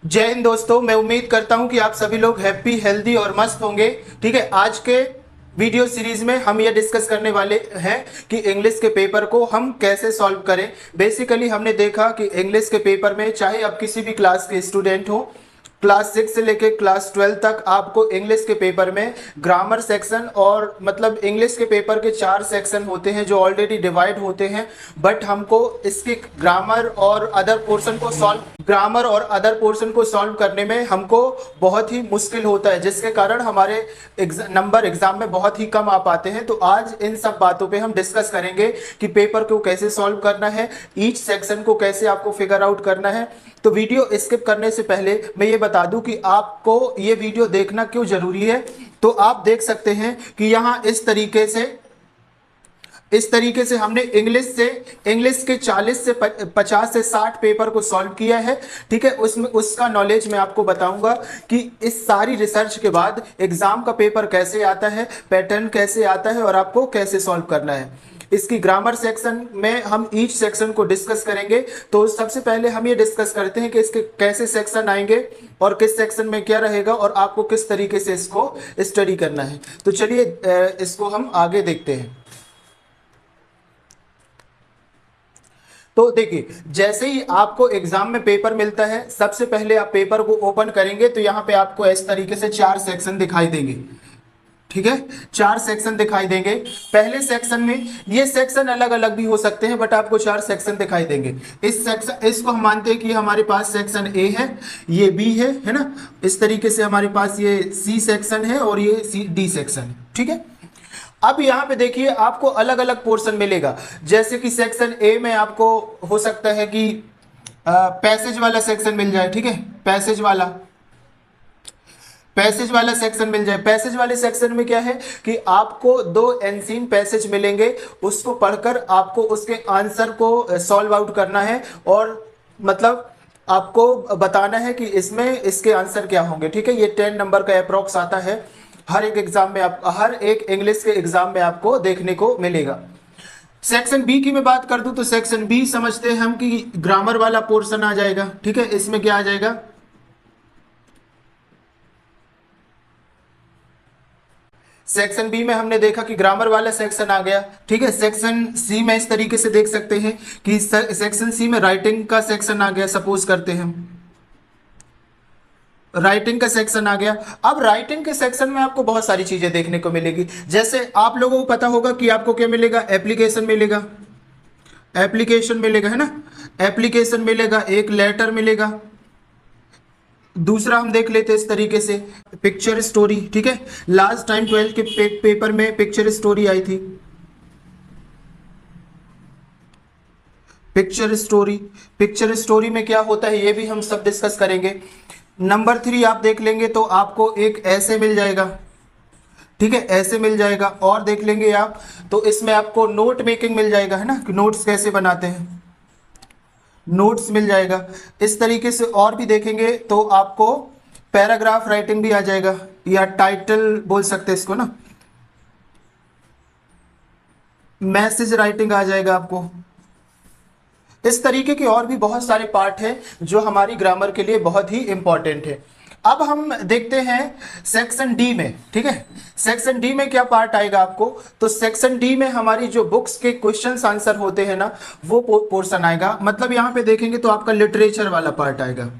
जय हिंद दोस्तों, मैं उम्मीद करता हूं कि आप सभी लोग हैप्पी, हेल्दी और मस्त होंगे। ठीक है, आज के वीडियो सीरीज में हम ये डिस्कस करने वाले हैं कि इंग्लिश के पेपर को हम कैसे सॉल्व करें। बेसिकली हमने देखा कि इंग्लिश के पेपर में चाहे आप किसी भी क्लास के स्टूडेंट हो, क्लास 6 से लेके क्लास 12 तक आपको इंग्लिश के पेपर में ग्रामर सेक्शन और मतलब इंग्लिश के पेपर के 4 सेक्शन होते हैं जो ऑलरेडी डिवाइड होते हैं। बट हमको इसके ग्रामर और अदर पोर्शन को सॉल्व करने में हमको बहुत ही मुश्किल होता है, जिसके कारण हमारे नंबर एग्जाम में बहुत ही कम आ पाते हैं। तो आज इन सब बातों पे हम डिस्कस करेंगे कि पेपर को कैसे सॉल्व करना है, ईच सेक्शन को कैसे आपको फिगर आउट करना है। तो वीडियो स्किप करने से पहले मैं ये बता दूं कि आपको ये वीडियो देखना क्यों जरूरी है। तो आप देख सकते हैं कि यहाँ इस तरीके से हमने इंग्लिश के 40 से 50 से 60 पेपर को सॉल्व किया है। ठीक है, उसमें उसका नॉलेज मैं आपको बताऊंगा कि इस सारी रिसर्च के बाद एग्जाम का पेपर कैसे आता है, पैटर्न कैसे आता है और आपको कैसे सॉल्व करना है। इसकी ग्रामर सेक्शन में हम ईच सेक्शन को डिस्कस करेंगे। तो सबसे पहले हम ये डिस्कस करते हैं कि इसके कैसे सेक्शन आएंगे और किस सेक्शन में क्या रहेगा और आपको किस तरीके से इसको स्टडी करना है। तो चलिए इसको हम आगे देखते हैं। तो देखिए, जैसे ही आपको एग्जाम में पेपर मिलता है, सबसे पहले आप पेपर को ओपन करेंगे तो यहाँ पे आपको इस तरीके से 4 सेक्शन दिखाई देंगे। ठीक है, 4 सेक्शन दिखाई देंगे। पहले सेक्शन में ये सेक्शन अलग अलग भी हो सकते हैं, बट आपको 4 सेक्शन दिखाई देंगे। इसको हम मानते हैं कि हमारे पास सेक्शन ए है, ये बी है ना। इस तरीके से हमारे पास ये सी सेक्शन है और ये डी सेक्शन है। ठीक है, अब यहाँ पे देखिए आपको अलग अलग पोर्शन मिलेगा। जैसे कि सेक्शन ए में आपको हो सकता है कि पैसेज वाला सेक्शन मिल जाए। ठीक है, पैसेज वाला सेक्शन मिल जाए। पैसेज वाले सेक्शन में क्या है कि आपको 2 एंसीन पैसेज मिलेंगे, उसको पढ़कर आपको उसके आंसर को सॉल्व आउट करना है और मतलब आपको बताना है कि इसमें इसके आंसर क्या होंगे। ठीक है, ये 10 नंबर का अप्रोक्स आता है। हर एक इंग्लिश के एग्जाम में आपको देखने को मिलेगा। सेक्शन बी की मैं बात कर दूं तो सेक्शन बी समझते हैं हम कि ग्रामर वाला पोर्शन आ जाएगा। ठीक है, इसमें क्या आ जाएगा, सेक्शन बी में हमने देखा कि ग्रामर वाला सेक्शन आ गया। ठीक है, सेक्शन सी में इस तरीके से देख सकते हैं कि सेक्शन सी में राइटिंग का सेक्शन आ गया। सपोज करते हैं राइटिंग का सेक्शन आ गया। अब राइटिंग के सेक्शन में आपको बहुत सारी चीजें देखने को मिलेगी। जैसे आप लोगों को पता होगा कि आपको क्या मिलेगा, एप्लीकेशन मिलेगा है ना। एप्लीकेशन मिलेगा, एक लेटर मिलेगा। दूसरा हम देख लेते हैं इस तरीके से पिक्चर स्टोरी। ठीक है, लास्ट टाइम 12 के पेपर में पिक्चर स्टोरी आई थी। पिक्चर स्टोरी में क्या होता है ये भी हम सब डिस्कस करेंगे। नंबर 3 आप देख लेंगे तो आपको एक ऐसे मिल जाएगा। ठीक है, ऐसे मिल जाएगा। और देख लेंगे आप तो इसमें आपको नोट मेकिंग मिल जाएगा, है ना, कि नोट्स कैसे बनाते हैं, नोट्स मिल जाएगा। इस तरीके से और भी देखेंगे तो आपको पैराग्राफ राइटिंग भी आ जाएगा, या टाइटल बोल सकते हैं इसको ना, मैसेज राइटिंग आ जाएगा आपको। इस तरीके के और भी बहुत सारे पार्ट हैं जो हमारी ग्रामर के लिए बहुत ही इंपॉर्टेंट है। अब हम देखते हैं सेक्शन डी में। ठीक है, सेक्शन डी में क्या पार्ट आएगा आपको, तो सेक्शन डी में हमारी जो बुक्स के क्वेश्चंस आंसर होते हैं ना, वो पोर्शन आएगा। मतलब यहां पे देखेंगे तो आपका लिटरेचर वाला पार्ट आएगा।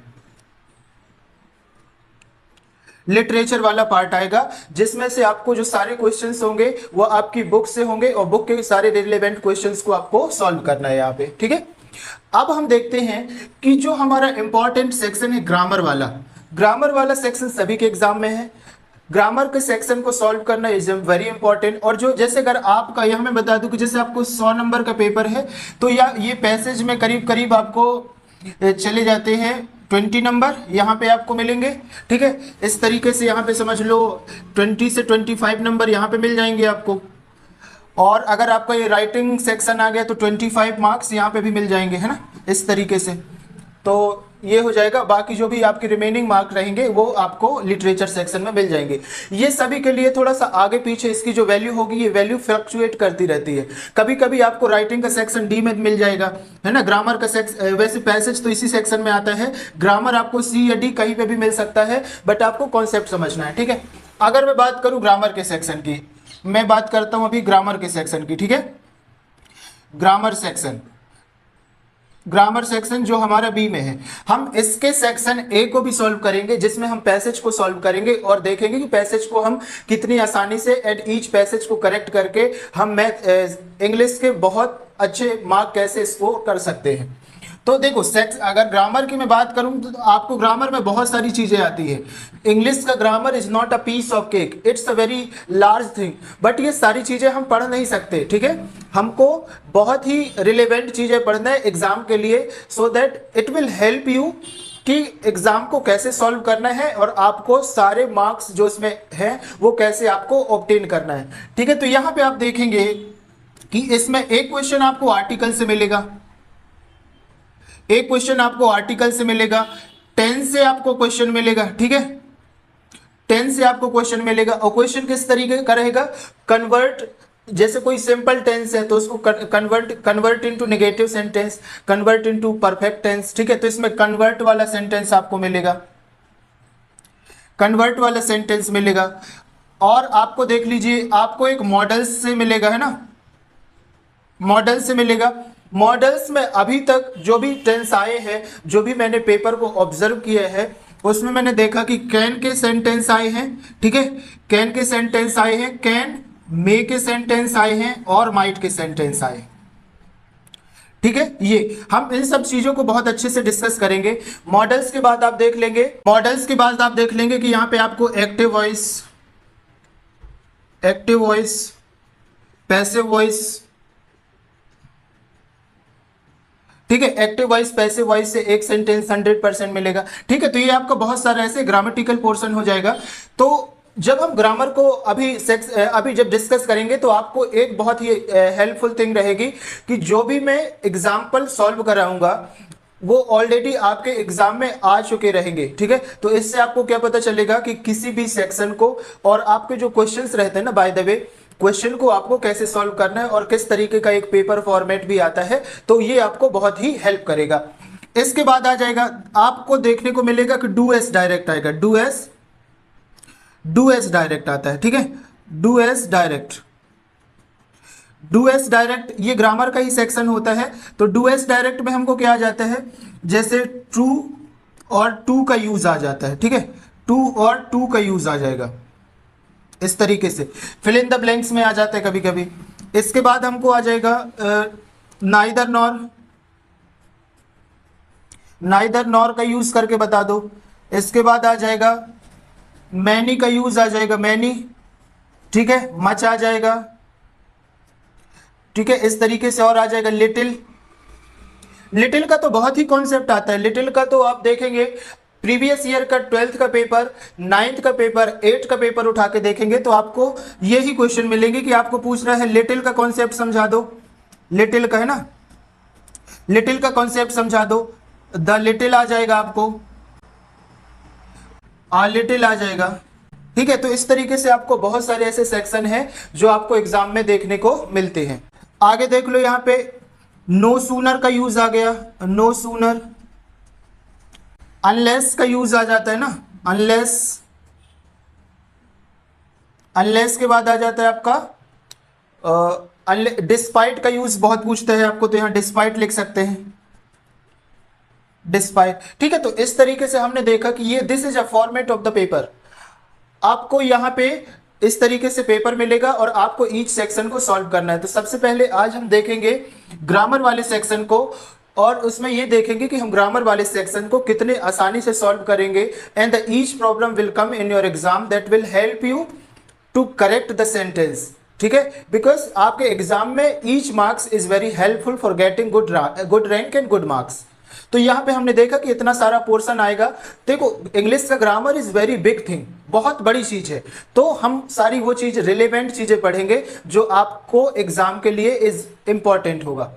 लिटरेचर वाला पार्ट आएगा जिसमें से आपको जो सारे क्वेश्चंस होंगे वो आपकी बुक से होंगे और बुक के सारे रिलेवेंट क्वेश्चंस को आपको सॉल्व करना है यहाँ पे। ठीक है, अब हम देखते हैं कि जो हमारा इंपॉर्टेंट सेक्शन है ग्रामर वाला सेक्शन सभी के एग्जाम में है। ग्रामर के सेक्शन को सॉल्व करना इज वेरी इंपॉर्टेंट। और जो जैसे अगर आपका यहाँ मैं बता दूं कि जैसे आपको 100 नंबर का पेपर है तो ये पैसेज में करीब करीब आपको चले जाते हैं 20 नंबर यहाँ पे आपको मिलेंगे। ठीक है, इस तरीके से यहाँ पे समझ लो 20 से 25 नंबर यहाँ पे मिल जाएंगे आपको। और अगर आपका ये राइटिंग सेक्शन आ गया तो 25 मार्क्स यहाँ पे भी मिल जाएंगे, है ना, इस तरीके से। तो ये हो जाएगा, बाकी जो भी आपके रिमेनिंग मार्क रहेंगे वो आपको लिटरेचर सेक्शन में मिल जाएंगे। ये सभी के लिए थोड़ा सा आगे पीछे इसकी जो वैल्यू होगी ये वैल्यू फ्लक्चुएट करती रहती है। कभी कभी आपको राइटिंग का सेक्शन डी में मिल जाएगा, है ना, ग्रामर का सेक्शन, वैसे पैसेज तो इसी सेक्शन में आता है, ग्रामर आपको सी या डी कहीं पे भी मिल सकता है, बट आपको कॉन्सेप्ट समझना है, ठीक है। अगर मैं बात करूं ग्रामर के सेक्शन की, मैं बात करता हूं अभी ग्रामर के सेक्शन की, ठीक है। ग्रामर सेक्शन जो हमारा बी में है, हम इसके सेक्शन ए को भी सॉल्व करेंगे, जिसमें हम पैसेज को सॉल्व करेंगे और देखेंगे कि पैसेज को हम कितनी आसानी से एट ईच पैसेज को करेक्ट करके हम मैथ इंग्लिश के बहुत अच्छे मार्क कैसे स्कोर कर सकते हैं। तो देखो अगर ग्रामर की मैं बात करूं तो आपको ग्रामर में बहुत सारी चीजें आती है। इंग्लिश का grammar is not a piece of cake, it's a very large thing, but ये सारी चीजें हम पढ़ नहीं सकते, ठीक है। हमको बहुत ही रिलेवेंट चीजें पढ़ना है एग्जाम के लिए, so that it will help you कि एग्जाम को कैसे सॉल्व करना है और आपको सारे मार्क्स जो इसमें हैं वो कैसे आपको ऑब्टेन करना है, ठीक है। तो यहाँ पे आप देखेंगे कि इसमें एक क्वेश्चन आपको आर्टिकल से मिलेगा, एक क्वेश्चन आपको आर्टिकल से मिलेगा, टेंस से आपको क्वेश्चन मिलेगा, ठीक है, टेंस से आपको क्वेश्चन मिलेगा। और क्वेश्चन किस तरीके का रहेगा, कन्वर्ट, जैसे कोई सिंपल टेंस है तो उसको convert into negative sentence, convert into perfect tense, ठीक है। तो इसमें कन्वर्ट वाला सेंटेंस आपको मिलेगा, कन्वर्ट वाला सेंटेंस मिलेगा। और आपको देख लीजिए आपको एक मॉडल्स से मिलेगा, है ना, मॉडल से मिलेगा। मॉडल्स में अभी तक जो भी टेंस आए हैं, जो भी मैंने पेपर को ऑब्जर्व किया है, उसमें मैंने देखा कि कैन के सेंटेंस आए हैं, ठीक है, कैन के सेंटेंस आए हैं, कैन, मे के सेंटेंस आए हैं और माइट के सेंटेंस आए, ठीक है। ये हम इन सब चीजों को बहुत अच्छे से डिस्कस करेंगे। मॉडल्स के बाद आप देख लेंगे, मॉडल्स के बाद आप देख लेंगे कि यहाँ पे आपको एक्टिव वॉइस, पैसिव वॉइस, ठीक है, एक्टिव वॉइस, पैसिव वॉइस से एक सेंटेंस 100% मिलेगा, ठीक है। तो ये आपका बहुत सारा ऐसे ग्रामेटिकल पोर्शन हो जाएगा। तो जब हम ग्रामर को अभी जब डिस्कस करेंगे तो आपको एक बहुत ही हेल्पफुल थिंग रहेगी कि जो भी मैं एग्जाम्पल सॉल्व कराऊंगा वो ऑलरेडी आपके एग्जाम में आ चुके रहेंगे, ठीक है। तो इससे आपको क्या पता चलेगा कि किसी भी सेक्शन को, और आपके जो क्वेश्चंस रहते हैं ना, बाय द वे क्वेश्चन को आपको कैसे सॉल्व करना है और किस तरीके का एक पेपर फॉर्मेट भी आता है, तो ये आपको बहुत ही हेल्प करेगा। इसके बाद आ जाएगा, आपको देखने को मिलेगा कि डू एस डायरेक्ट आएगा, डू एस डायरेक्ट आता है, ठीक है, डू एस डायरेक्ट ये ग्रामर का ही सेक्शन होता है। तो डू एस डायरेक्ट में हमको क्या आ जाता है, जैसे ट्रू और टू का यूज आ जाता है, ठीक है, टू और टू का यूज आ जाएगा, इस तरीके से फिल इन द ब्लैंक्स में आ जाता है कभी कभी। इसके बाद हमको आ जाएगा नाइदर नॉर का यूज करके बता दो। इसके बाद आ जाएगा मैनी का यूज आ जाएगा, मैनी, ठीक है, मच आ जाएगा, ठीक है, इस तरीके से। और आ जाएगा लिटिल का तो बहुत ही कॉन्सेप्ट आता है। लिटिल का तो आप देखेंगे प्रीवियस ईयर का 12th का पेपर, 9th का पेपर, 8th का पेपर उठा के देखेंगे तो आपको यही क्वेश्चन मिलेंगे कि आपको पूछ रहा है लिटिल का कॉन्सेप्ट समझा दो, लिटिल का, है ना, लिटिल का कॉन्सेप्ट समझा दो। द लिटिल आ जाएगा आपको, आ लिटिल आ जाएगा, ठीक है। तो इस तरीके से आपको बहुत सारे ऐसे सेक्शन हैं जो आपको एग्जाम में देखने को मिलते हैं। आगे देख लो, यहाँ पे नो सूनर का यूज आ गया, नो सूनर। अनलेस का यूज आ जाता है ना, अनलेस के बाद आ जाता है आपका डिस्पाइट का यूज बहुत पूछता है आपको, तो यहां डिस्पाइट लिख सकते हैं, डिस्पाइट, ठीक है। तो इस तरीके से हमने देखा कि ये this is a format of the paper. आपको यहां पे इस तरीके से पेपर मिलेगा और आपको ईच सेक्शन को सॉल्व करना है। तो सबसे पहले आज हम देखेंगे ग्रामर वाले सेक्शन को, और उसमें ये देखेंगे कि हम ग्रामर वाले सेक्शन को कितने आसानी से सॉल्व करेंगे। And the each problem will come in your exam that will help you to correct the sentence, ठीक है, बिकॉज आपके एग्जाम में each marks is very helpful for getting good rank and good marks. तो यहाँ पे हमने देखा कि इतना सारा पोर्शन आएगा। देखो इंग्लिश का grammar is very big thing, बहुत बड़ी चीज है। तो हम सारी वो चीज रिलेवेंट चीजें पढ़ेंगे जो आपको एग्जाम के लिए इज इंपॉर्टेंट होगा।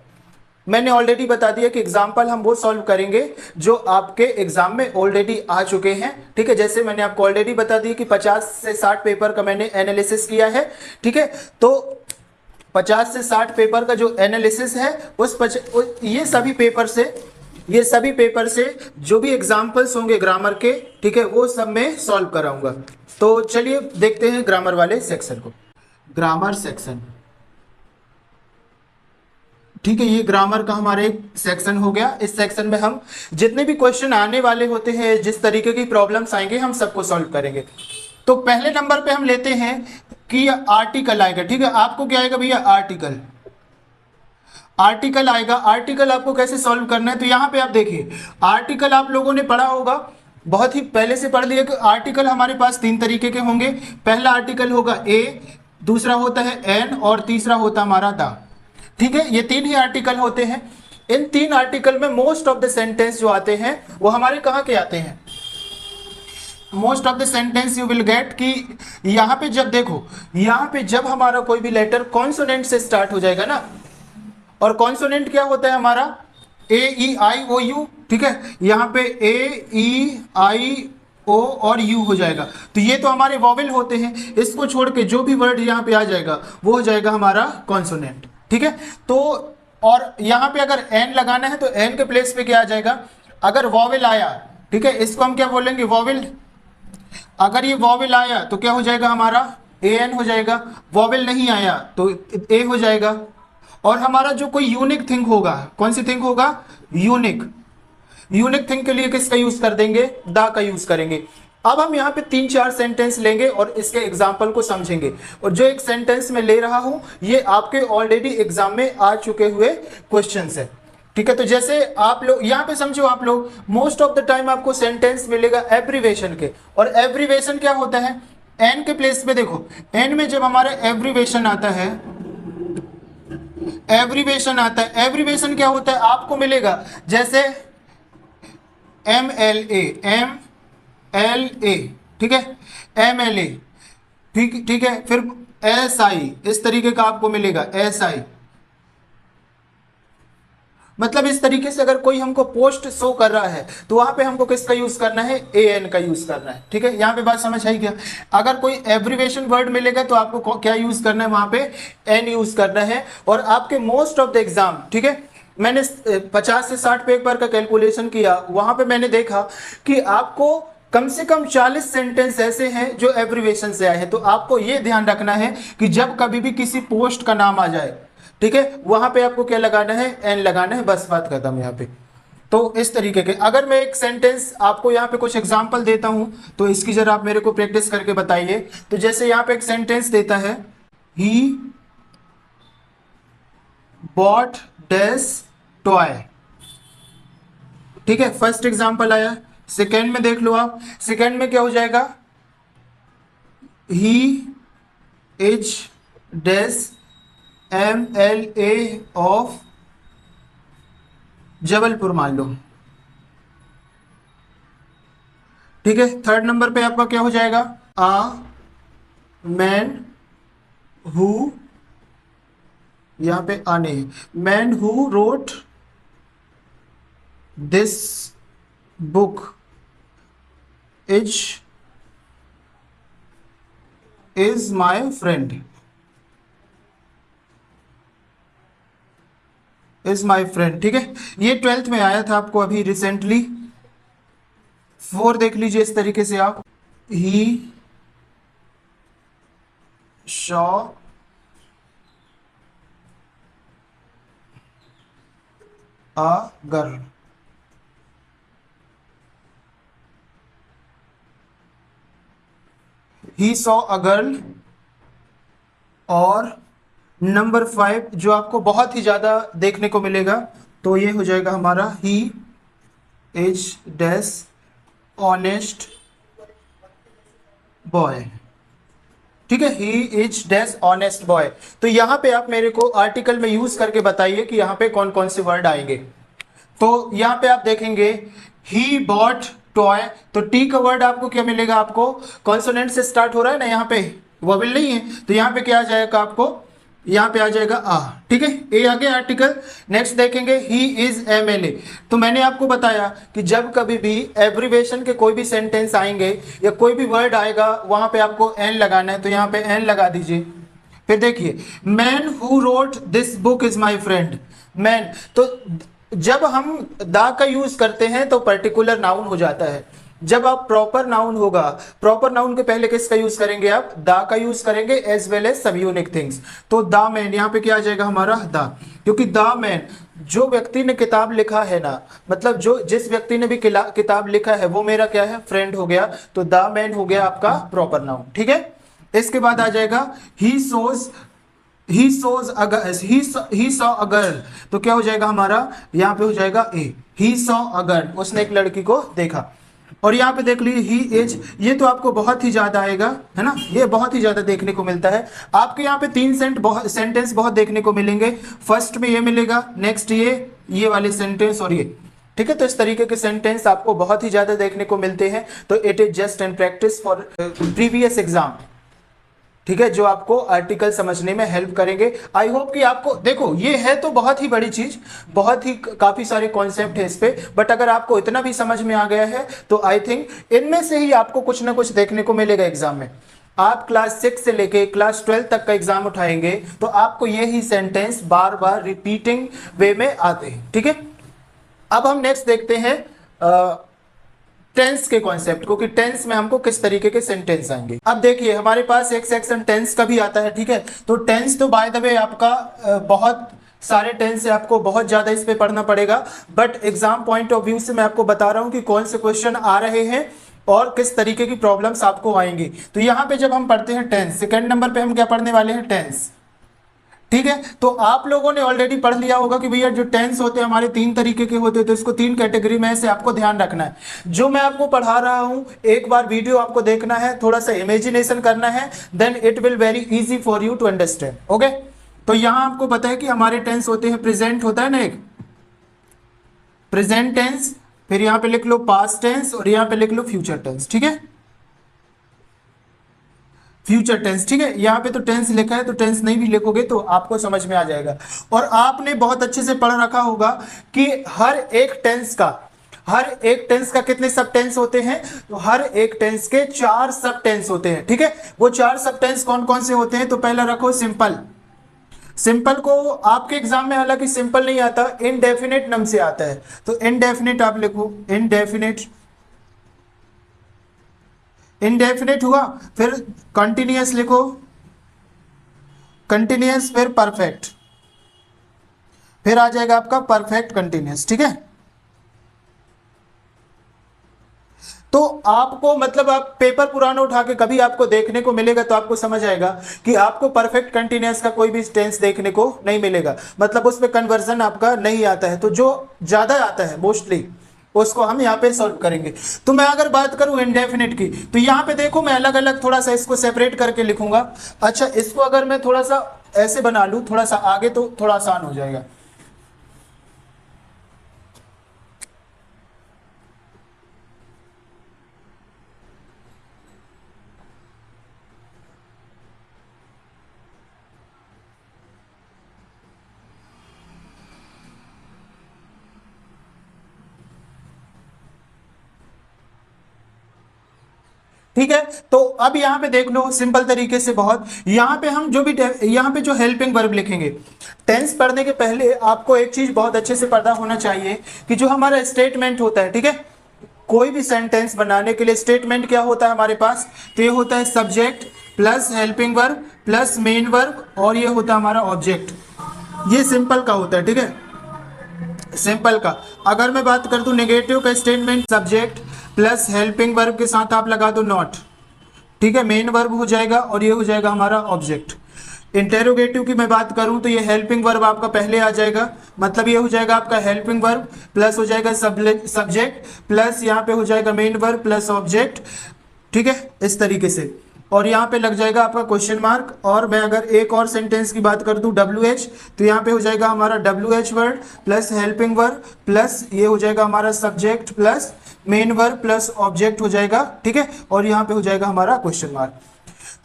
मैंने ऑलरेडी बता दिया कि एग्जाम्पल हम वो सॉल्व करेंगे जो आपके एग्जाम में ऑलरेडी आ चुके हैं, ठीक है। जैसे मैंने आपको ऑलरेडी बता दिया कि 50 से 60 पेपर का मैंने एनालिसिस किया है, ठीक है। तो 50 से 60 पेपर का जो एनालिसिस है ये सभी पेपर से जो भी एग्जाम्पल्स होंगे ग्रामर के, ठीक है, वो सब मैं सॉल्व कराऊंगा। तो चलिए देखते हैं ग्रामर वाले सेक्शन को। ग्रामर सेक्शन, ठीक है, ये ग्रामर का हमारा एक सेक्शन हो गया। इस सेक्शन में हम जितने भी क्वेश्चन आने वाले होते हैं, जिस तरीके की प्रॉब्लम्स आएंगे, हम सबको सॉल्व करेंगे। तो पहले नंबर पे हम लेते हैं कि आर्टिकल आएगा, ठीक है। आपको क्या आएगा भैया? आर्टिकल आएगा। आर्टिकल आपको कैसे सॉल्व करना है? तो यहाँ पे आप देखिए, आर्टिकल आप लोगों ने पढ़ा होगा, बहुत ही पहले से पढ़ लिया कि आर्टिकल हमारे पास 3 तरीके के होंगे। पहला आर्टिकल होगा ए, दूसरा होता है एन और तीसरा होता हमारा द, ठीक है। ये 3 ही आर्टिकल होते हैं। इन 3 आर्टिकल में मोस्ट ऑफ द सेंटेंस जो आते हैं वो हमारे कहाँ के आते हैं? Most of the sentence you will get कि यहाँ पे जब देखो, यहाँ पे जब हमारा कोई भी लेटर कॉन्सोनेंट से स्टार्ट हो जाएगा ना, और कॉन्सोनेंट क्या होता है हमारा? ए ई आई ओ यू, ठीक है। यहाँ पे ए ई आई ओ और यू हो जाएगा। तो ये तो हमारे वॉवेल होते हैं। इसको छोड़ के जो भी वर्ड यहाँ पे आ जाएगा वो हो जाएगा हमारा कॉन्सोनेंट, ठीक है। तो और यहाँ पे अगर एन लगाना है तो एन के प्लेस पे क्या आ जाएगा? अगर वॉवेल आया, ठीक है, इसको हम क्या बोलेंगे? वॉवेल। अगर ये वॉवेल आया तो क्या हो जाएगा हमारा? ए एन हो जाएगा। वॉवेल नहीं आया तो ए हो जाएगा। और हमारा जो कोई यूनिक थिंग होगा, कौन सी थिंग होगा? यूनिक थिंग के लिए किसका यूज कर देंगे? द का यूज करेंगे। अब हम यहाँ पे 3-4 सेंटेंस लेंगे और इसके एग्जाम्पल को समझेंगे। और जो एक सेंटेंस में ले रहा हूं ये आपके ऑलरेडी एग्जाम में आ चुके हुए क्वेश्चंस है, ठीक है। तो जैसे आप लोग यहाँ पे समझो, आप लोग मोस्ट ऑफ द टाइम आपको सेंटेंस मिलेगा एब्रीवेशन के। और एब्रीवेशन क्या होता है? एन के प्लेस पे देखो, एन में जब हमारा एब्रीवेशन आता है, एब्रीवेशन क्या होता है? आपको मिलेगा जैसे MLA, ठीक है, MLA, ठीक है। फिर SI, इस तरीके का आपको मिलेगा SI। मतलब इस तरीके से अगर कोई हमको पोस्ट शो कर रहा है तो वहां पे हमको किसका यूज करना है? AN का यूज करना है, ठीक है। यहाँ पे बात समझ आई क्या? अगर कोई एब्रीवेशन वर्ड मिलेगा तो आपको क्या यूज करना है? वहां पे N यूज करना है। और आपके मोस्ट ऑफ द एग्जाम, ठीक है, मैंने 50 से 60 पेपर का कैलकुलेशन किया, वहां पे मैंने देखा कि आपको कम से कम 40 सेंटेंस ऐसे हैं जो एब्रीवेशन से आए हैं। तो आपको ये ध्यान रखना है कि जब कभी भी किसी पोस्ट का नाम आ जाए, ठीक है, वहां पे आपको क्या लगाना है? एन लगाना है। बस बात खत्म यहाँ पे। तो इस तरीके के अगर मैं एक सेंटेंस आपको यहाँ पे कुछ एग्जांपल देता हूं तो इसकी जरा आप मेरे को प्रैक्टिस करके बताइए। तो जैसे यहाँ पे एक सेंटेंस देता है, ही बॉट डैश टॉय, ठीक है, फर्स्ट एग्जांपल आया। सेकेंड में देख लो आप, सेकेंड में क्या हो जाएगा? He is dash MLA of Jabalpur मान लो, ठीक है। थर्ड नंबर पे आपका क्या हो जाएगा? अ मैन हु, यहां पे आने, man who wrote this book is my friend, is my friend, ठीक है। ये 12th में आया था आपको अभी रिसेंटली। 4 देख लीजिए इस तरीके से आप, he saw a girl, he saw a girl. और नंबर 5 जो आपको बहुत ही ज्यादा देखने को मिलेगा तो ये हो जाएगा हमारा, he is dash honest boy, ठीक है, he is dash honest boy. तो यहां पे आप मेरे को आर्टिकल में यूज करके बताइए कि यहां पे कौन कौन से वर्ड आएंगे। तो यहां पे आप देखेंगे ही बॉट टॉय, तो टी का वर्ड आपको क्या मिलेगा? आपको कॉन्सोनेंट से स्टार्ट हो रहा है ना, यहाँ पे वोवेल नहीं है, तो यहाँ पे क्या आ जाएगा आपको? यहाँ पे आ जाएगा आ, ठीक है, ए आ गया आर्टिकल। नेक्स्ट देखेंगे ही इज एमएलए। तो मैंने आपको बताया कि जब कभी भी एब्रिवेशन के कोई भी सेंटेंस आएंगे या कोई भी वर्ड आएगा वहां पे आपको एन लगाना है, तो यहाँ पे एन लगा दीजिए। फिर देखिए man who wrote this book is my friend. Man, तो जब हम दा का यूज करते हैं तो पर्टिकुलर नाउन हो जाता है। जब आप प्रॉपर नाउन होगा, प्रॉपर नाउन के पहले किसका यूज करेंगे, आप दा का यूज करेंगे एज वेल एज सब यूनिक थिंग्स। तो दा मैन, यहाँ पे क्या आ जाएगा हमारा दा, क्योंकि दा मैन जो व्यक्ति ने किताब लिखा है ना, मतलब जो जिस व्यक्ति ने भी किताब लिखा है वो मेरा क्या है, फ्रेंड हो गया। तो दा मैन हो गया आपका प्रॉपर नाउन, ठीक है। इसके बाद आ जाएगा ही सॉ अ गर्ल। तो क्या हो जाएगा हमारा, यहाँ पे हो जाएगा ए, ही सॉ अ गर्ल, उसने एक लड़की को देखा। और यहाँ पे देख लीजिए ही इज, ये तो आपको बहुत ही ज्यादा आएगा, है ना, ये बहुत ही ज्यादा देखने को मिलता है आपके। यहाँ पे 3 सेंटेंस बहुत देखने को मिलेंगे। फर्स्ट में ये मिलेगा, नेक्स्ट ये वाले सेंटेंस और ये, ठीक है। तो इस तरीके के सेंटेंस आपको बहुत ही ज्यादा देखने को मिलते हैं। तो it is just an practice for previous exam, ठीक है, जो आपको आर्टिकल समझने में हेल्प करेंगे। आई होप कि आपको, देखो ये है तो बहुत ही बड़ी चीज, बहुत ही काफी सारे कॉन्सेप्ट है इस पे, बट अगर आपको इतना भी समझ में आ गया है तो आई थिंक इनमें से ही आपको कुछ ना कुछ देखने को मिलेगा एग्जाम में। आप क्लास 6 से लेके क्लास 12 तक का एग्जाम उठाएंगे तो आपको यही सेंटेंस बार बार रिपीटिंग वे में आते हैं, ठीक है। अब हम नेक्स्ट देखते हैं टेंस के कॉन्सेप्ट को, कि टेंस में हमको किस तरीके के सेंटेंस आएंगे। अब देखिए हमारे पास एक सेक्शन टेंस का भी आता है, ठीक है। तो टेंस तो बाय द वे आपका बहुत सारे टेंस से आपको बहुत ज्यादा इस पे पढ़ना पड़ेगा, but exam point of view से मैं आपको बता रहा हूं कि कौन से क्वेश्चन आ रहे हैं और किस तरीके की प्रॉब्लम्स आपको आएंगी। तो यहाँ पे जब हम पढ़ते हैं टेंस, सेकेंड नंबर पे हम क्या पढ़ने वाले हैं, टेंस, ठीक है। तो आप लोगों ने ऑलरेडी पढ़ लिया होगा कि भैया जो टेंस होते हैं हमारे 3 तरीके के होते हैं, तो इसको 3 कैटेगरी में से आपको ध्यान रखना है। जो मैं आपको पढ़ा रहा हूं एक बार वीडियो आपको देखना है, थोड़ा सा इमेजिनेशन करना है, then it will very easy for you to understand, okay. तो यहां आपको पता है कि हमारे टेंस होते हैं, प्रेजेंट होता है ना एक प्रेजेंट टेंस, फिर यहां पे लिख लो पास्ट टेंस और यहां पे लिख लो फ्यूचर टेंस, ठीक है, फ्यूचर टेंस, ठीक है। यहाँ पे तो टेंस लिखा है, तो टेंस नहीं भी लिखोगे तो आपको समझ में आ जाएगा। और आपने बहुत अच्छे से पढ़ रखा होगा कि हर एक टेंस का कितने सब टेंस होते हैं, तो हर एक टेंस के 4 सब टेंस होते हैं, ठीक है। वो 4 सब टेंस कौन कौन से होते हैं, तो पहला रखो सिंपल। सिंपल को आपके एग्जाम में हालांकि सिंपल नहीं आता, इनडेफिनेट नाम से आता है, तो इनडेफिनेट आप लिखो, इनडेफिनेट हुआ। फिर कंटिन्यूअस लिखो, कंटिन्यूअस, फिर परफेक्ट, फिर आ जाएगा आपका परफेक्ट कंटिन्यूअस, ठीक है। तो आपको मतलब आप पेपर पुराना उठा के कभी आपको देखने को मिलेगा तो आपको समझ आएगा कि आपको परफेक्ट कंटिन्यूअस का कोई भी टेंस देखने को नहीं मिलेगा, मतलब उसमें कन्वर्जन आपका नहीं आता है। तो जो ज्यादा आता है मोस्टली उसको हम यहाँ पे सॉल्व करेंगे। तो मैं अगर बात करूं इंडेफिनिट की, तो यहाँ पे देखो मैं अलग अलग थोड़ा सा इसको सेपरेट करके लिखूंगा। अच्छा, इसको अगर मैं थोड़ा सा ऐसे बना लूं, थोड़ा सा आगे, तो थोड़ा आसान हो जाएगा। ठीक है, तो अब यहाँ पे देख लो सिंपल तरीके से बहुत, यहाँ पे हम जो भी यहाँ पे जो हेल्पिंग वर्ब लिखेंगे, टेंस पढ़ने के पहले आपको एक चीज बहुत अच्छे से पता होना चाहिए कि जो हमारा स्टेटमेंट होता है, ठीक है, कोई भी सेंटेंस बनाने के लिए स्टेटमेंट क्या होता है हमारे पास, तो ये होता है subject plus helping verb plus main verb और ये होता है हमारा ऑब्जेक्ट। ये सिंपल का होता है, ठीक है, सिंपल का। अगर मैं बात कर दूं नेगेटिव का statement, subject plus helping verb के साथ आप लगा दो नॉट, ठीक है, मेन वर्ब हो जाएगा और ये हो जाएगा हमारा ऑब्जेक्ट। इंटेरोगेटिव की मैं बात करूं तो ये हेल्पिंग वर्ब आपका पहले आ जाएगा, मतलब ये हो जाएगा आपका हेल्पिंग वर्ब प्लस हो जाएगा सब्जेक्ट प्लस यहाँ पे हो जाएगा मेन वर्ब प्लस ऑब्जेक्ट, ठीक है, इस तरीके से। और यहाँ पे लग जाएगा आपका क्वेश्चन मार्क। और मैं अगर एक और सेंटेंस की बात कर दूं WH, तो यहाँ पे हो जाएगा हमारा WH word plus helping verb plus ये हो जाएगा हमारा subject plus main verb plus object हो जाएगा, ठीक है, और यहाँ पे हो जाएगा हमारा क्वेश्चन मार्क।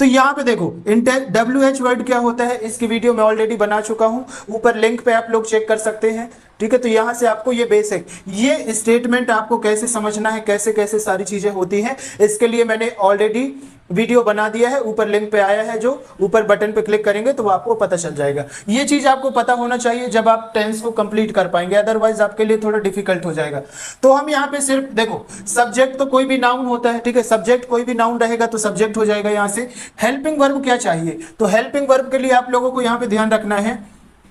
तो यहाँ पे देखो WH वर्ड क्या होता है, इसकी वीडियो मैं ऑलरेडी बना चुका हूँ, ऊपर लिंक पे आप लोग चेक कर सकते हैं। ठीक है, तो यहाँ से आपको ये बेसिक ये स्टेटमेंट आपको कैसे समझना है, कैसे कैसे सारी चीजें होती हैं, इसके लिए मैंने ऑलरेडी वीडियो बना दिया है, ऊपर लिंक पे आया है, जो ऊपर बटन पे क्लिक करेंगे तो आपको पता चल जाएगा। ये चीज आपको पता होना चाहिए जब आप टेंस को कंप्लीट कर पाएंगे, अदरवाइज आपके लिए थोड़ा डिफिकल्ट हो जाएगा। तो हम यहाँ पे सिर्फ देखो, सब्जेक्ट तो कोई भी नाउन होता है, ठीक है, सब्जेक्ट कोई भी नाउन रहेगा तो सब्जेक्ट हो जाएगा। यहाँ से हेल्पिंग वर्ब क्या चाहिए, तो हेल्पिंग वर्ब के लिए आप लोगों को यहाँ पे ध्यान रखना है,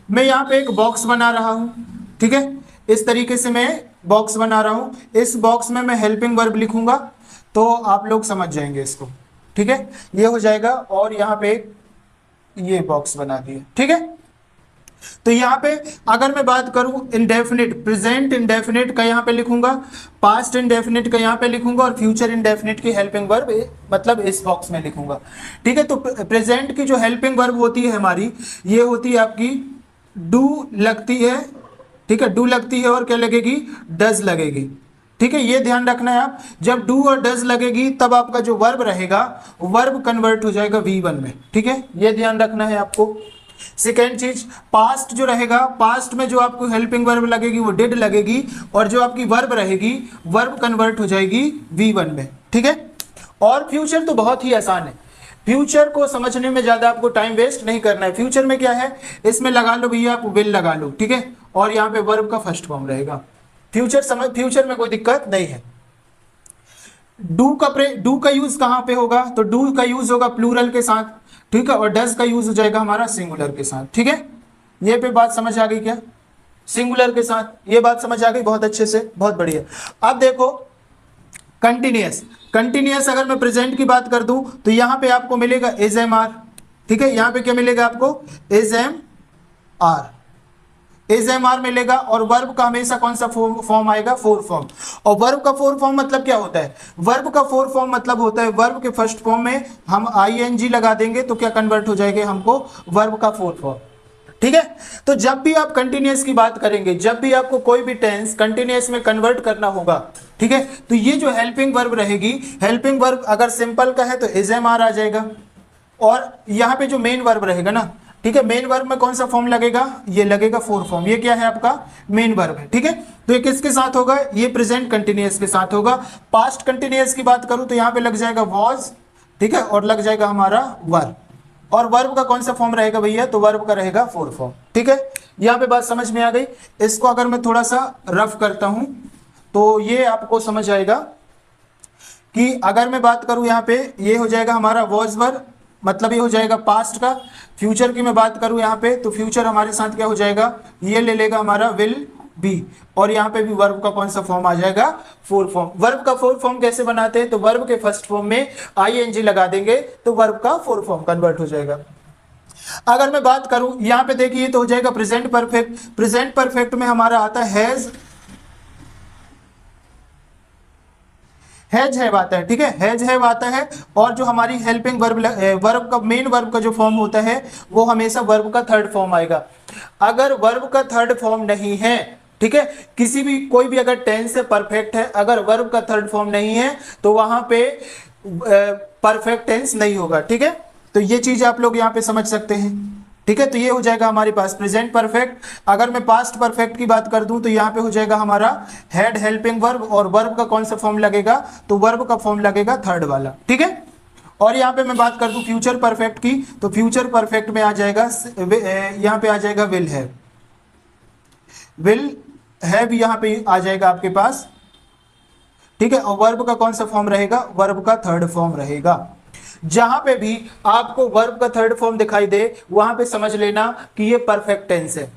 मैं यहाँ पे एक बॉक्स बना रहा हूं, ठीक है, इस तरीके से मैं बॉक्स बना रहा हूं, इस बॉक्स में मैं हेल्पिंग वर्ब लिखूंगा तो आप लोग समझ जाएंगे इसको। ठीक है, ये हो जाएगा, और यहाँ पे ये बॉक्स बना दिए। ठीक है, तो यहाँ पे अगर मैं बात करूं इंडेफिनिट, प्रेजेंट इंडेफिनिट का यहाँ पे लिखूंगा, पास्ट इंडेफिनिट का यहाँ पे लिखूंगा, और फ्यूचर इंडेफिनिट की हेल्पिंग वर्ब मतलब इस बॉक्स में लिखूंगा। ठीक है, तो प्रेजेंट की जो हेल्पिंग वर्ब होती है हमारी, ये होती है आपकी डू लगती है। ठीक है, डू लगती है और क्या लगेगी, डज लगेगी। ठीक है, ये ध्यान रखना है आप, जब डू और डज लगेगी तब आपका जो वर्ब रहेगा वर्ब कन्वर्ट हो जाएगा V1 में। ठीक है, ये ध्यान रखना है आपको। सेकेंड चीज, पास्ट जो रहेगा, पास्ट में जो आपको हेल्पिंग वर्ब लगेगी वो डिड लगेगी, और जो आपकी वर्ब रहेगी वर्ब कन्वर्ट हो जाएगी V1 में। ठीक है, और फ्यूचर तो बहुत ही आसान है, फ्यूचर को समझने में ज्यादा आपको टाइम वेस्ट नहीं करना है। फ्यूचर में क्या है, इसमें लगा लो भैया आप विल लगा लो, ठीक है, और यहाँ पे वर्ब का फर्स्ट फॉर्म रहेगा। फ्यूचर में कोई दिक्कत नहीं है। डू का यूज कहां पे होगा, तो डू का यूज होगा प्लूरल के साथ, ठीक है, और डज का यूज हो जाएगा हमारा सिंगुलर के साथ। ठीक है, ये पे बात समझ आ गई क्या, सिंगुलर के साथ ये बात समझ आ गई, बहुत अच्छे से, बहुत बढ़िया। अब देखो कंटिन्यूअस, कंटिन्यूअस अगर मैं प्रेजेंट की बात कर दूं तो यहां पे आपको मिलेगा इज एम आर। ठीक है, यहां पे क्या मिलेगा आपको, is am are, is am are मिलेगा, और वर्ब का हमेशा कौन सा फॉर्म आएगा, फोर फॉर्म। और वर्ब का फोर फॉर्म मतलब क्या होता है, वर्ब का फोर फॉर्म मतलब होता है वर्ब के फर्स्ट फॉर्म में हम ING लगा देंगे तो क्या कन्वर्ट हो जाएगा हमको वर्ब का फोर फॉर्म। ठीक है, तो जब भी आप कंटिन्यूअस की बात करेंगे, जब भी आपको कोई भी टेंस कंटिन्यूअस में कन्वर्ट करना होगा, ठीक है, तो ये जो हेल्पिंग वर्ब रहेगी, हेल्पिंग वर्ब अगर सिंपल का है तो इज एम आर आ जाएगा, और यहाँ पे जो मेन वर्ब रहेगा ना, ठीक है, मेन वर्ब में कौन सा फॉर्म लगेगा, ये लगेगा फोर फॉर्म, ये क्या है आपका मेन वर्ब है। ठीक है, तो ये किसके साथ होगा, ये प्रेजेंट कंटिन्यूअस के साथ होगा। पास्ट कंटिन्यूअस की बात करूं तो यहाँ पे लग जाएगा वॉज, ठीक है, और लग जाएगा हमारा वर्ब, और वर्ब का कौन सा फॉर्म रहेगा भैया, तो वर्ब का रहेगा फोर फॉर्म। ठीक है, यहाँ पे बात समझ में आ गई। इसको अगर मैं थोड़ा सा रफ करता हूं तो ये आपको समझ आएगा कि अगर मैं बात करूं यहाँ पे, ये हो जाएगा हमारा वॉज वर्ब, मतलब ये हो जाएगा पास्ट का। फ्यूचर की मैं बात करूं यहाँ पे तो फ्यूचर हमारे साथ क्या हो जाएगा, ये ले लेगा हमारा विल बी, और यहाँ पे भी वर्ब का कौन सा फॉर्म आ जाएगा, फोर फॉर्म। वर्ब का फोर फॉर्म कैसे बनाते हैं, तो वर्ब के फर्स्ट फॉर्म में ING लगा देंगे तो वर्ब का फोर फॉर्म कन्वर्ट हो जाएगा। अगर मैं बात करूं यहाँ पे देखिए तो हो जाएगा प्रेजेंट परफेक्ट, प्रेजेंट परफेक्ट में हमारा आता है हैज हैव आता है। ठीक है, हैज हैव आता है, और जो हमारी हेल्पिंग वर्ब का मेन वर्ब का जो फॉर्म होता है वो हमेशा वर्ब का थर्ड फॉर्म आएगा। अगर वर्ब का थर्ड फॉर्म नहीं है, ठीक है, किसी भी कोई भी अगर टेंस से परफेक्ट है, अगर वर्ब का थर्ड फॉर्म नहीं है तो वहां पे परफेक्ट टेंस नहीं होगा। ठीक है, तो ये चीज आप लोग यहाँ पे समझ सकते हैं। ठीक है, तो ये हो जाएगा हमारे पास प्रेजेंट परफेक्ट। अगर मैं पास्ट परफेक्ट की बात कर दूं तो यहाँ पे हो जाएगा हमारा हैड हेल्पिंग वर्ब, और वर्ब का कौन सा फॉर्म लगेगा, तो वर्ब का फॉर्म लगेगा थर्ड वाला। ठीक है, और यहाँ पे मैं बात कर दूं फ्यूचर परफेक्ट की, तो फ्यूचर परफेक्ट में आ जाएगा, यहाँ पे आ जाएगा विल हैव, विल हैव यहाँ पे आ जाएगा आपके पास। ठीक है, और वर्ब का कौन सा फॉर्म रहेगा, वर्ब का थर्ड फॉर्म रहेगा। जहां पे भी आपको वर्ब का थर्ड फॉर्म दिखाई दे वहां पे समझ लेना कि ये परफेक्ट टेंस है।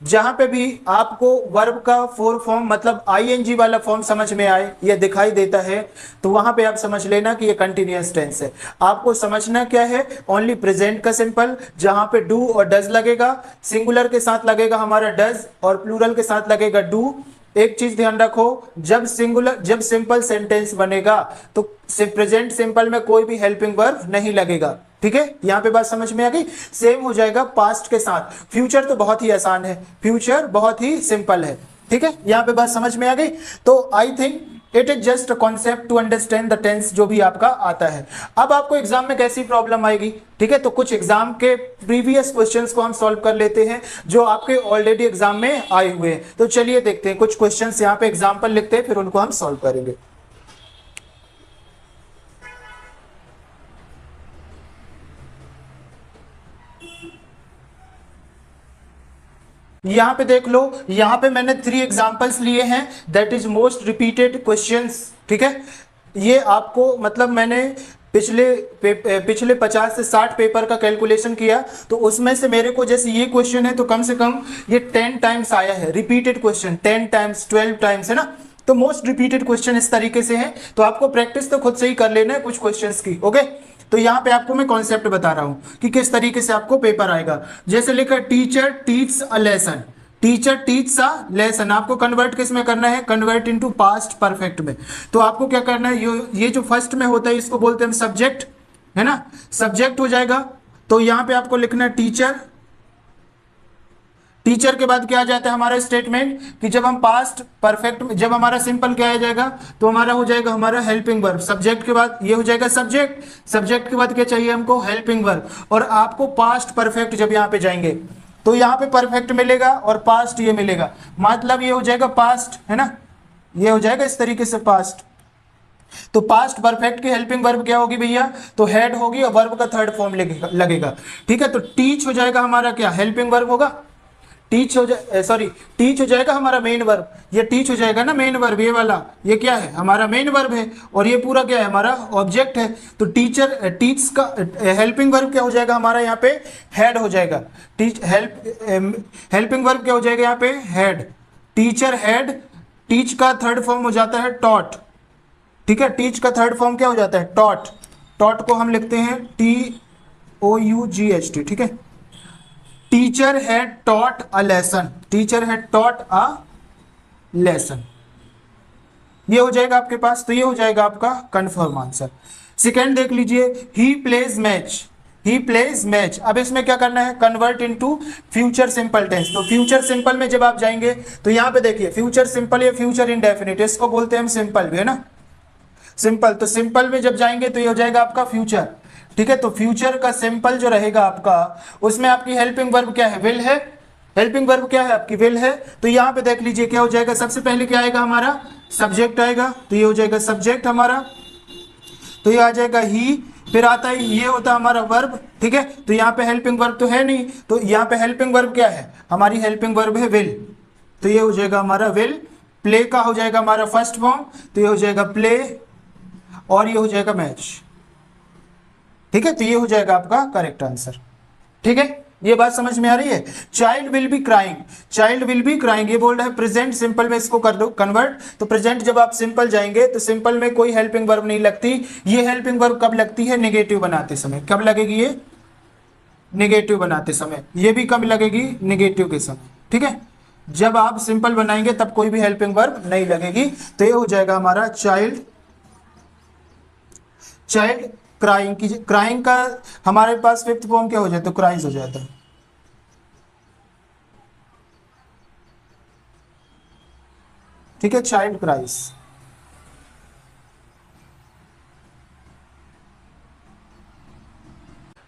जहां पे भी आपको वर्ब का फोर फॉर्म मतलब ING वाला फॉर्म समझ में आए या दिखाई देता है तो वहां पे आप समझ लेना कि ये कंटिन्यूअस टेंस है। आपको समझना क्या है, ओनली प्रेजेंट का सिंपल, जहां पे डू और डज लगेगा, सिंगुलर के साथ लगेगा हमारा डज और प्लूरल के साथ लगेगा डू। एक चीज ध्यान रखो, जब सिंपल सेंटेंस बनेगा तो प्रेजेंट सिंपल में कोई भी हेल्पिंग वर्ब नहीं लगेगा। ठीक है, यहां पे बात समझ में आ गई। सेम हो जाएगा पास्ट के साथ। फ्यूचर तो बहुत ही आसान है, फ्यूचर बहुत ही सिंपल है। ठीक है, यहां पे बात समझ में आ गई। तो I think it is just a concept to understand the tense जो भी आपका आता है। अब आपको एग्जाम में कैसी प्रॉब्लम आएगी, ठीक है, तो कुछ एग्जाम के प्रीवियस क्वेश्चंस को हम सॉल्व कर लेते हैं जो आपके ऑलरेडी एग्जाम में आए हुए हैं। तो चलिए देखते हैं, कुछ क्वेश्चंस यहाँ पे एग्जाम्पल लिखते हैं, फिर उनको हम सॉल्व करेंगे। यहां पे देख लो, यहां पे मैंने 3 एग्जांपल्स लिए हैं, that is most repeated questions, ठीक है। ये आपको मतलब मैंने पिछले 50 से 60 पेपर का कैलकुलेशन किया, तो उसमें से मेरे को जैसे ये क्वेश्चन है तो कम से कम ये 10 टाइम्स आया है, रिपीटेड क्वेश्चन 10 टाइम्स 12 टाइम्स, है ना। तो मोस्ट रिपीटेड क्वेश्चन इस तरीके से है, तो आपको प्रैक्टिस तो खुद से ही कर लेना है कुछ क्वेश्चंस की, ओके। तो यहाँ पे आपको मैं कॉन्सेप्ट बता रहा हूँ कि किस तरीके से आपको पेपर आएगा। जैसे लिखा teacher teach a lesson, teacher teach a lesson, आपको कन्वर्ट किस में करना है, कन्वर्ट इनटू पास्ट परफेक्ट में। तो आपको क्या करना है, ये जो फर्स्ट में होता है इसको बोलते हैं सब्जेक्ट, है ना, सब्जेक्ट हो जाएगा। तो यहाँ पे आपको लिखना है टीचर, टीचर के बाद क्या आ जाता है हमारा स्टेटमेंट कि जब हम पास्ट परफेक्ट में, जब हमारा सिंपल क्या आ जाएगा तो हमारा हो जाएगा हमारा हेल्पिंग वर्ब। सब्जेक्ट के बाद ये हो जाएगा सब्जेक्ट, सब्जेक्ट के बाद क्या चाहिए हमको, हेल्पिंग वर्ब। और आपको पास्ट परफेक्ट जब यहाँ पे जाएंगे तो यहाँ पे परफेक्ट मिलेगा और पास्ट ये मिलेगा, मतलब ये हो जाएगा पास्ट, है ना, ये हो जाएगा इस तरीके से पास्ट। तो पास्ट परफेक्ट की हेल्पिंग वर्ब क्या होगी भैया, तो हेड होगी और वर्ब का थर्ड फॉर्म लगेगा, ठीक है। तो टीच हो जाएगा हमारा क्या, हेल्पिंग वर्ब होगा, टीच हो जाए, सॉरी टीच हो जाएगा हमारा मेन वर्ब, ये टीच हो जाएगा ना मेन वर्ब, ये वाला ये क्या है हमारा मेन वर्ब है, और ये पूरा क्या है हमारा ऑब्जेक्ट है। तो टीचर टीच का हेल्पिंग वर्ब क्या हो जाएगा हमारा यहाँ पे, हेड हो जाएगा। टीच हेल्पिंग वर्ब क्या हो जाएगा यहाँ पे, हेड, टीचर हेड, टीच का थर्ड फॉर्म हो जाता है टॉट, ठीक है, टीच का थर्ड फॉर्म क्या हो जाता है, टॉट, टॉट को हम लिखते हैं TOUGHT, ठीक है। Teacher had taught a lesson, teacher had taught a lesson, ये हो जाएगा आपके पास। तो ये हो जाएगा आपका कंफर्म आंसर। सेकेंड देख लीजिए, he plays match, he plays match. अब इसमें क्या करना है, convert into future simple tense. तो फ्यूचर सिंपल में जब आप जाएंगे तो यहाँ पे देखिए फ्यूचर सिंपल या फ्यूचर इंडेफिनिट, इसको बोलते हैं हम सिंपल भी, है ना, सिंपल। तो सिंपल में जब जाएंगे तो ये हो जाएगा आपका फ्यूचर, ठीक है। तो फ्यूचर का सिंपल जो रहेगा आपका, उसमें आपकी हेल्पिंग वर्ब क्या है, विल है, हेल्पिंग वर्ब क्या है आपकी, विल है। तो यहाँ पे देख लीजिए क्या हो जाएगा, सबसे पहले क्या आएगा हमारा, सब्जेक्ट आएगा, तो ये हो जाएगा सब्जेक्ट हमारा, तो ये आ जाएगा ही, फिर आता है ये होता है हमारा वर्ब, ठीक है। तो यहाँ पे हेल्पिंग वर्ब तो है नहीं, तो यहाँ पे हेल्पिंग वर्ब क्या है, हमारी हेल्पिंग वर्ब है विल, तो ये हो जाएगा हमारा विल। प्ले का हो जाएगा हमारा फर्स्ट फॉर्म, तो ये हो जाएगा प्ले, और ये हो जाएगा मैच, ठीक है। तो ये हो जाएगा आपका करेक्ट आंसर, ठीक है। ये बात समझ में आ रही है। Child will be crying, child will be crying, ये बोल रहा है प्रेजेंट सिंपल में इसको कर दो कन्वर्ट। तो प्रेजेंट जब आप सिंपल जाएंगे तो सिंपल में कोई हेल्पिंग वर्ब नहीं लगती, ये हेल्पिंग वर्ब कब लगती है, नेगेटिव बनाते समय। कब लगेगी ये, नेगेटिव बनाते समय, ये भी कब लगेगी, नेगेटिव के समय, ठीक है। जब आप सिंपल बनाएंगे तब कोई भी हेल्पिंग वर्ब नहीं लगेगी। तो ये हो जाएगा हमारा चाइल्ड, चाइल्ड क्राइंग की, क्राइंग का हमारे पास फिफ्थ फॉर्म क्या हो जाता है, क्राइज हो जाता है, ठीक है, चाइल्ड क्राइज।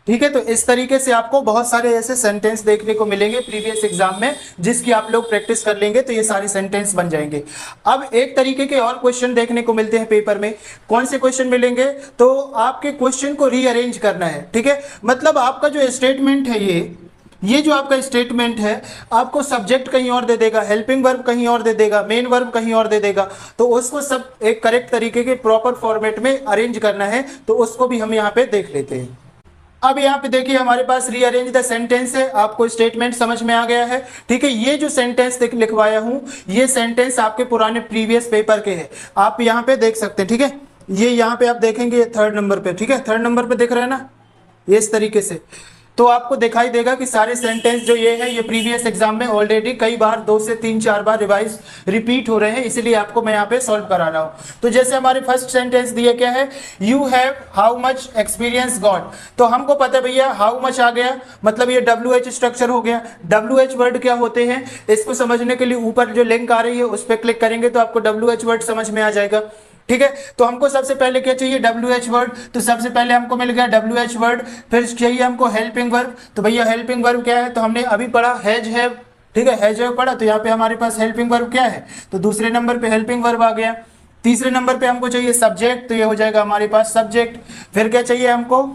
ठीक है। तो इस तरीके से आपको बहुत सारे ऐसे सेंटेंस देखने को मिलेंगे प्रीवियस एग्जाम में, जिसकी आप लोग प्रैक्टिस कर लेंगे तो ये सारे सेंटेंस बन जाएंगे। अब एक तरीके के और क्वेश्चन देखने को मिलते हैं पेपर में। कौन से क्वेश्चन मिलेंगे, तो आपके क्वेश्चन को रीअरेंज करना है, ठीक है। मतलब आपका जो स्टेटमेंट है, ये जो आपका स्टेटमेंट है, आपको सब्जेक्ट कहीं और दे देगा, हेल्पिंग वर्ब कहीं और दे देगा, मेन वर्ब कहीं और दे देगा। तो उसको सब एक करेक्ट तरीके के प्रॉपर फॉर्मेट में अरेंज करना है, तो उसको भी हम यहाँ पे देख लेते हैं। अब यहाँ पे देखिए हमारे पास रीअरेंज द सेंटेंस है, आपको स्टेटमेंट समझ में आ गया है, ठीक है। ये जो सेंटेंस लिखवाया हूं, ये सेंटेंस आपके पुराने प्रीवियस पेपर के हैं, आप यहाँ पे देख सकते हैं, ठीक है। ये यहाँ पे आप देखेंगे, ये 3rd नंबर पे, ठीक है, 3rd नंबर पे दिख रहा है ना, ये इस तरीके से तो आपको दिखाई देगा कि सारे सेंटेंस जो ये है ये प्रीवियस एग्जाम में ऑलरेडी कई बार 2 से 3-4 बार रिवाइज रिपीट हो रहे हैं, इसीलिए आपको मैं यहाँ पे सॉल्व करा रहा हूँ। तो जैसे हमारे फर्स्ट सेंटेंस दिया क्या है, you have how much experience got. तो हमको पता है भैया हाउ मच आ गया, मतलब ये WH स्ट्रक्चर हो गया। WH वर्ड क्या होते हैं इसको समझने के लिए ऊपर जो लिंक आ रही है उस पर क्लिक करेंगे तो आपको WH वर्ड समझ में आ जाएगा। ठीक है, तो हमको सबसे पहले क्या चाहिए, WH वर्ड। तो सबसे पहले हमको मिल गया WH वर्ड। फिर चाहिए हमको हेल्पिंग वर्ब। तो भैया हेल्पिंग वर्ब क्या है, तो हमने अभी पढ़ा हैज हैव। ठीक है, हैज हैव पढ़ा, तो यहाँ पे हमारे पास हेल्पिंग वर्ब क्या है, तो दूसरे नंबर पे हेल्पिंग वर्ब आ गया। तीसरे नंबर पे हमको चाहिए सब्जेक्ट, तो ये हो जाएगा हमारे पास सब्जेक्ट। फिर क्या चाहिए हमको,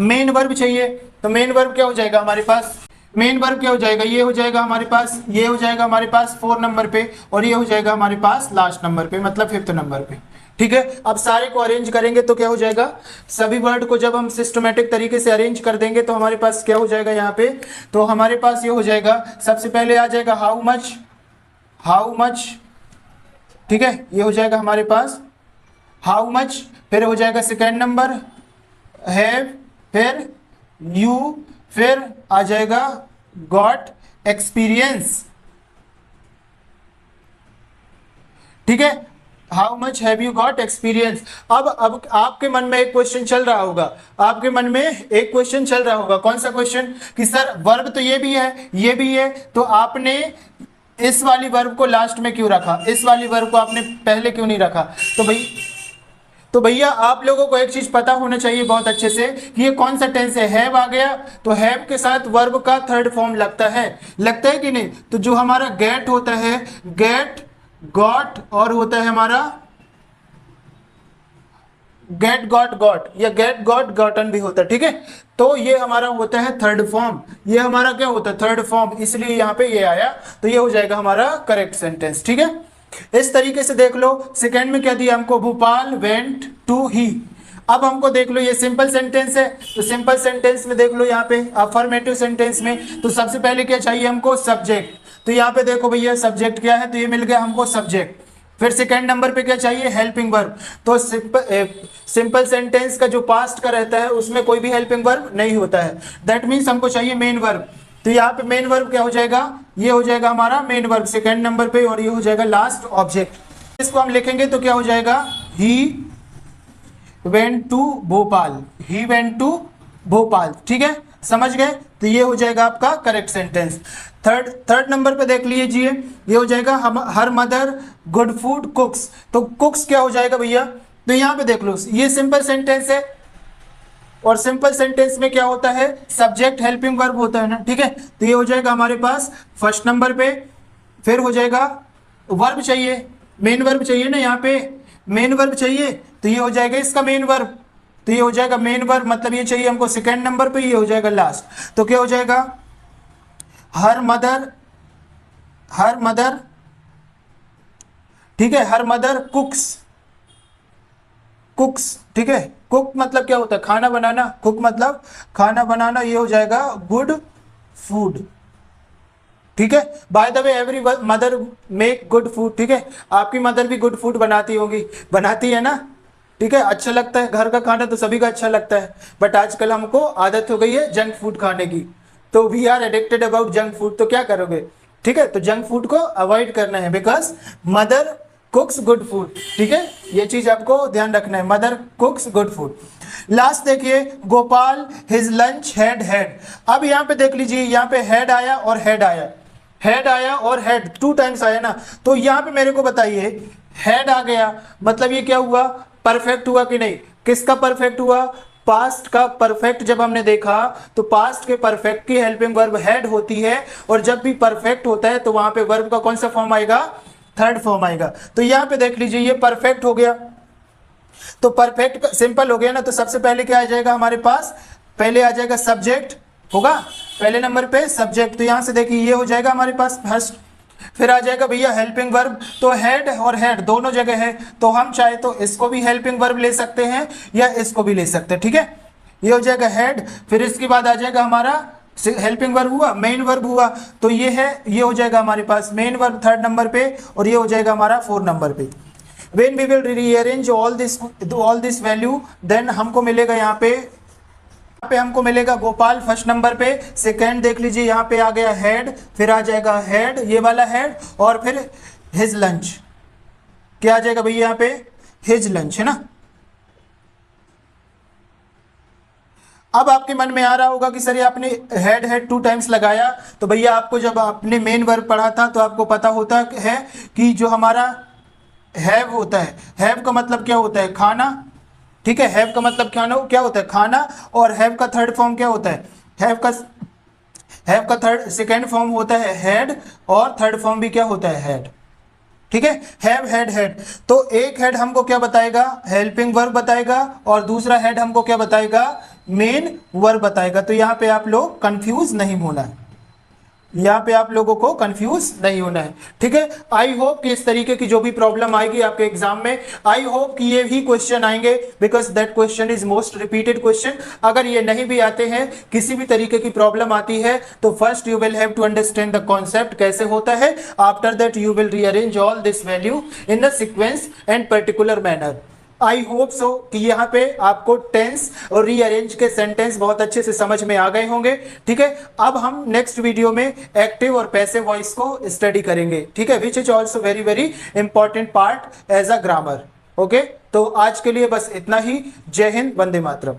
मेन वर्ब चाहिए। तो मेन वर्ब क्या हो जाएगा हमारे पास, मेन वर्ब क्या हो जाएगा, ये हो जाएगा हमारे पास, ये हो जाएगा हमारे पास 4 नंबर पे, और ये हो जाएगा हमारे पास लास्ट नंबर पे, मतलब 5th नंबर पे। ठीक है, अब सारे को अरेंज करेंगे तो क्या हो जाएगा, सभी वर्ड को जब हम सिस्टमेटिक तरीके से अरेंज कर देंगे तो हमारे पास क्या हो जाएगा यहाँ पे, तो हमारे पास ये हो जाएगा, सबसे पहले आ जाएगा हाउ मच, हाउ मच। ठीक है, ये हो जाएगा हमारे पास हाउ मच। फिर हो जाएगा सेकेंड नंबर हैव, फिर यू, फिर आ जाएगा गॉट एक्सपीरियंस। ठीक है, how much have you got experience. अब आपके मन में एक क्वेश्चन चल रहा होगा, आपके मन में एक क्वेश्चन चल रहा होगा, कौन सा क्वेश्चन, कि सर वर्ब तो ये भी है, ये भी है, तो आपने इस वाली वर्ब को लास्ट में क्यों रखा, इस वाली वर्ब को आपने पहले क्यों नहीं रखा। तो भैया आप लोगों को एक चीज पता होना चाहिए बहुत अच्छे से कि ये कौन सा टेंस है। हैव आ गया तो हैव के साथ वर्ब का थर्ड फॉर्म लगता है कि नहीं। तो जो हमारा गेट होता है, गेट, गॉट, और होता है हमारा गेट गॉट गॉट, या गेट गॉट गॉटन भी होता है। ठीक है, तो ये हमारा होता है थर्ड फॉर्म, ये हमारा क्या होता है थर्ड फॉर्म, इसलिए यहाँ पे ये आया, तो ये हो जाएगा हमारा करेक्ट सेंटेंस। ठीक है, इस तरीके से देख लो। सेकंड में क्या दिया हमको, भोपाल वेंट टू ही। अब हमको देख लो ये सिंपल सेंटेंस है, तो सिंपल सेंटेंस में देख लो यहाँ पे अफर्मेटिव सेंटेंस में, तो सबसे पहले क्या चाहिए हमको, सब्जेक्ट। तो यहाँ पे देखो भैया सब्जेक्ट क्या है, तो ये मिल गया हमको सब्जेक्ट। फिर सेकंड नंबर पे क्या चाहिए, हेल्पिंग वर्ब। तो सिंपल सेंटेंस का जो पास्ट का रहता है उसमें कोई भी हेल्पिंग वर्ब नहीं होता है, दैट मीन्स हमको चाहिए मेन वर्ब। तो यहाँ पे मेन वर्ब क्या हो जाएगा, ये हो जाएगा हमारा मेन वर्ब सेकंड नंबर पे, और ये हो जाएगा लास्ट ऑब्जेक्ट। इसको हम लिखेंगे तो क्या हो जाएगा, he went to Bhopal, he went to Bhopal. ठीक है, समझ गए, तो ये हो जाएगा आपका करेक्ट सेंटेंस। थर्ड नंबर पे देख लीजिए, ये हो जाएगा हर मदर गुड फूड कुक्स। तो कुक्स क्या हो जाएगा भैया, तो यहाँ पे देख लो ये सिंपल सेंटेंस है, और सिंपल सेंटेंस में क्या होता है, सब्जेक्ट हेल्पिंग वर्ब होता है ना। ठीक है, तो ये हो जाएगा हमारे पास फर्स्ट नंबर पे। फिर हो जाएगा वर्ब चाहिए, मेन वर्ब चाहिए ना, यहाँ पे मेन वर्ब चाहिए, तो ये हो जाएगा इसका मेन वर्ब। तो ये हो जाएगा मेन वर्ब, मतलब ये चाहिए हमको सेकंड नंबर पे, ये हो जाएगा लास्ट। तो क्या हो जाएगा, हर मदर, ठीक है, हर मदर कुक्स। ठीक है, कुक मतलब क्या होता है, खाना बनाना, कुक मतलब खाना बनाना, ये हो जाएगा गुड फूड। ठीक है, by the way every mother make good food. ठीक है, आपकी मदर भी गुड फूड बनाती होगी, बनाती है ना। ठीक है, अच्छा लगता है, घर का खाना तो सभी का अच्छा लगता है, बट आजकल हमको आदत हो गई है जंक फूड खाने की, तो we are addicted about junk food. तो क्या करोगे, ठीक है, तो जंक फूड को अवॉइड करना है, बिकॉज मदर कुक्स गुड फूड। ठीक है, ये चीज आपको ध्यान रखना है, मदर कुक्स गुड फूड। लास्ट देखिए, गोपाल हिज लंच हैड। अब यहाँ पे देख लीजिए, यहाँ पे हैड आया और हेड आया, हेड आया और हेड 2 टाइम्स आया ना। तो यहाँ पे मेरे को बताइए, हेड आ गया मतलब ये क्या हुआ, परफेक्ट हुआ कि नहीं, किसका परफेक्ट हुआ, पास्ट का परफेक्ट। जब हमने देखा तो पास्ट के परफेक्ट की हेल्पिंग वर्ब हेड होती है, और जब भी परफेक्ट होता है तो वहां पे वर्ब का कौन सा फॉर्म आएगा, थर्ड फॉर्म आएगा। तो यहाँ पे देख लीजिए ये परफेक्ट हो गया, तो परफेक्ट सिंपल हो गया ना। तो सबसे पहले क्या आ जाएगा हमारे पास, पहले आ जाएगा सब्जेक्ट होगा, पहले नंबर पे सब्जेक्ट। तो यहाँ से देखिए ये हो जाएगा हमारे पास फर्स्ट। फिर आ जाएगा भैया हेल्पिंग वर्ब, तो हेड और हेड दोनों जगह है, तो हम चाहे तो इसको भी हेल्पिंग वर्ब ले सकते हैं या इसको भी ले सकते हैं। ठीक है, ये हो जाएगा हेड। फिर इसके बाद आ जाएगा हमारा हेल्पिंग वर्ब हुआ, मेन वर्ब हुआ, तो ये है, ये हो जाएगा हमारे पास मेन वर्ब थर्ड नंबर पे, और ये हो जाएगा हमारा 4 नंबर पे। When we will rearrange all this value, then हमको मिलेगा यहाँ पे यहाँ पे हमको मिलेगा गोपाल फर्स्ट नंबर पे। सेकंड देख लीजिए यहाँ पे आ गया हेड, फिर आ जाएगा हेड, ये वाला हेड, और फिर हिज लंच। क्या आ जाएगा भैया यहाँ पे? हिज लंच, है ना। अब आपके मन में आ रहा होगा कि सर ये आपने हेड हेड 2 टाइम्स लगाया, तो भैया आपको जब आपने मेन वर्ब पढ़ा था तो आपको पता होता है कि जो हमारा हैव होता है, हैव का मतलब क्या होता है? खाना, ठीक है। हैव का मतलब क्या होता है? खाना। और हैव का थर्ड फॉर्म क्या होता है? हैव का थर्ड सेकेंड फॉर्म होता है हेड, और थर्ड फॉर्म भी क्या होता है? हेड, ठीक है। Have, had, head. तो एक हेड हमको क्या बताएगा? हेल्पिंग वर्ब बताएगा, और दूसरा हेड हमको क्या बताएगा? मेन वर्ब बताएगा। तो यहाँ पे आप लोग कंफ्यूज नहीं होना है, यहाँ पे आप लोगों को कंफ्यूज नहीं होना है, ठीक है। आई होप कि इस तरीके की जो भी प्रॉब्लम आएगी आपके एग्जाम में, आई होप कि ये भी क्वेश्चन आएंगे, because that question is most repeated question. अगर ये नहीं भी आते हैं, किसी भी तरीके की प्रॉब्लम आती है, तो first you will have to understand the concept कैसे होता है। After that you will rearrange all this value in the sequence and particular manner. I hope so कि यहाँ पे आपको टेंस और रीअरेंज के सेंटेंस बहुत अच्छे से समझ में आ गए होंगे, ठीक है। अब हम नेक्स्ट वीडियो में एक्टिव और पैसिव वॉइस को स्टडी करेंगे, ठीक है, which is also very very important part as a grammar. Okay, तो आज के लिए बस इतना ही। जय हिंद, वंदे मातरम।